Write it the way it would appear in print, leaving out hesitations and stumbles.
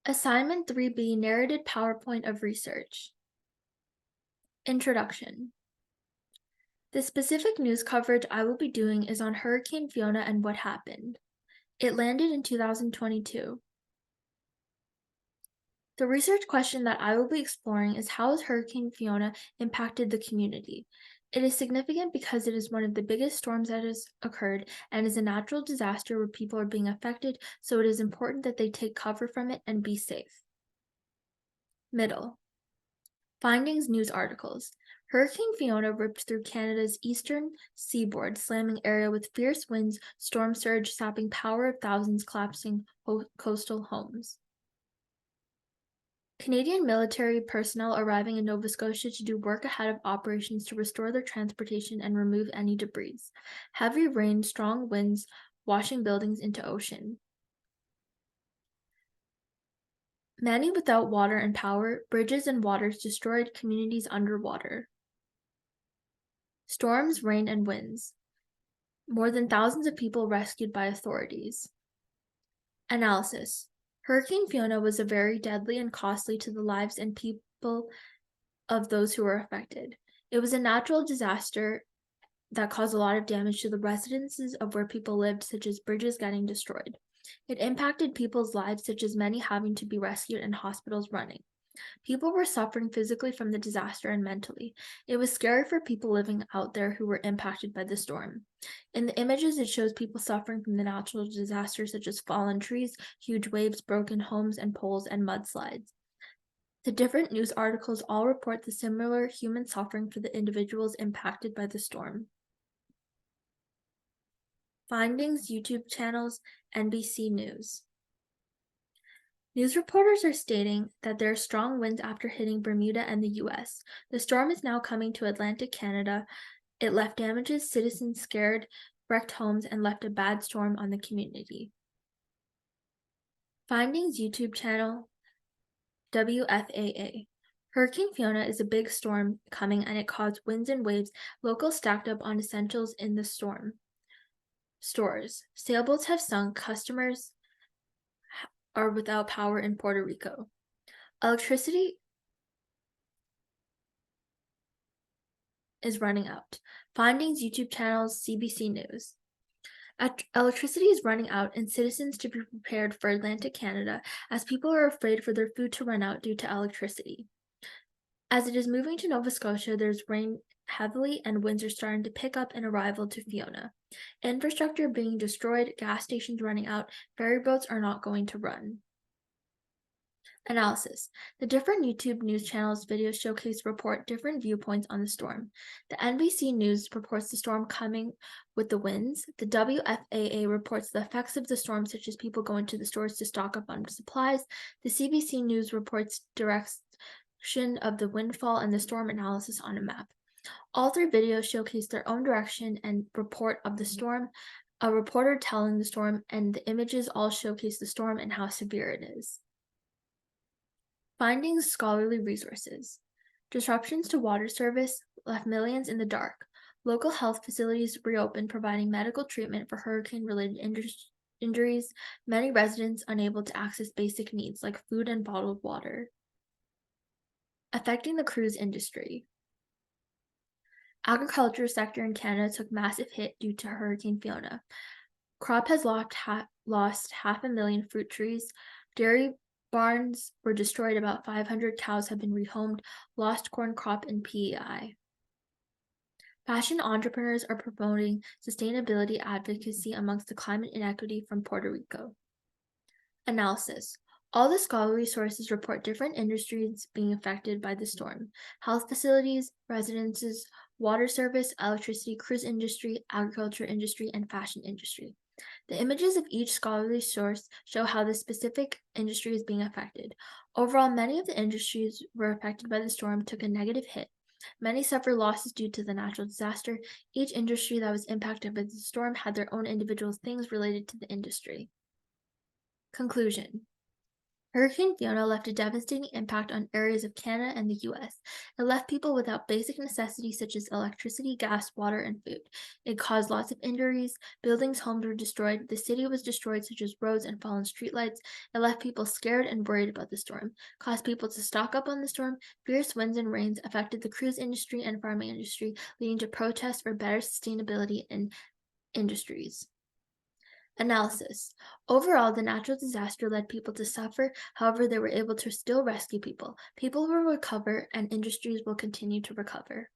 Assignment 3B Narrated PowerPoint of Research. Introduction. The specific news coverage I will be doing is on Hurricane Fiona and what happened. It landed in 2022. The research question that I will be exploring is how has Hurricane Fiona impacted the community? It is significant because it is one of the biggest storms that has occurred and is a natural disaster where people are being affected, so it is important that they take cover from it and be safe. Middle. Findings news articles. Hurricane Fiona ripped through Canada's eastern seaboard, slamming area with fierce winds, storm surge, sapping power of thousands, collapsing coastal homes. Canadian military personnel arriving in Nova Scotia to do work ahead of operations to restore their transportation and remove any debris. Heavy rain, strong winds, washing buildings into ocean. Many without water and power, bridges and waters destroyed, communities underwater. Storms, rain, and winds. More than thousands of people rescued by authorities. Analysis. Hurricane Fiona was very deadly and costly to the lives and people of those who were affected. It was a natural disaster that caused a lot of damage to the residences of where people lived, such as bridges getting destroyed. It impacted people's lives, such as many having to be rescued and hospitals running. People were suffering physically from the disaster and mentally. It was scary for people living out there who were impacted by the storm. In the images, it shows people suffering from the natural disasters such as fallen trees, huge waves, broken homes and poles, and mudslides. The different news articles all report the similar human suffering for the individuals impacted by the storm. Findings, YouTube channels, NBC News. News reporters are stating that there are strong winds after hitting Bermuda and the U.S. The storm is now coming to Atlantic Canada. It left damages, citizens scared, wrecked homes, and left a bad storm on the community. Findings YouTube channel WFAA. Hurricane Fiona is a big storm coming and it caused winds and waves. Locals stacked up on essentials in the storm. Stores. Sailboats have sunk. Customers are without power in Puerto Rico. Electricity is running out. Findings YouTube channels CBC News. Electricity is running out and citizens to be prepared for Atlantic Canada as people are afraid for their food to run out due to electricity. As it is moving to Nova Scotia, there's rain heavily and winds are starting to pick up in arrival to Fiona. Infrastructure being destroyed, gas stations running out, ferry boats are not going to run. Analysis. The different YouTube news channels' videos report different viewpoints on the storm. The NBC News reports the storm coming with the winds. The WFAA reports the effects of the storm, such as people going to the stores to stock up on supplies. The CBC News reports direction of the windfall and the storm analysis on a map. All three videos showcase their own direction and report of the storm, a reporter telling the storm, and the images all showcase the storm and how severe it is. Findings, scholarly resources. Disruptions to water service left millions in the dark. Local health facilities reopened, providing medical treatment for hurricane-related injuries. Many residents unable to access basic needs like food and bottled water. Affecting the cruise industry. Agriculture sector in Canada took massive hit due to Hurricane Fiona. Crop has lost 500,000 fruit trees. Dairy barns were destroyed. About 500 cows have been rehomed. Lost corn crop in PEI. Fashion entrepreneurs are promoting sustainability advocacy amongst the climate inequity from Puerto Rico. Analysis. All the scholarly sources report different industries being affected by the storm. Health facilities, residences, water service, electricity, cruise industry, agriculture industry, and fashion industry. The images of each scholarly source show how the specific industry is being affected. Overall, many of the industries were affected by the storm took a negative hit. Many suffered losses due to the natural disaster. Each industry that was impacted by the storm had their own individual things related to the industry. Conclusion. Hurricane Fiona left a devastating impact on areas of Canada and the US. It left people without basic necessities such as electricity, gas, water, and food. It caused lots of injuries. Buildings, homes were destroyed. The city was destroyed, such as roads and fallen streetlights. It left people scared and worried about the storm. Caused people to stock up on the storm. Fierce winds and rains affected the cruise industry and farming industry, leading to protests for better sustainability in industries. Analysis. Overall, the natural disaster led people to suffer. However, they were able to still rescue people. People will recover, and industries will continue to recover.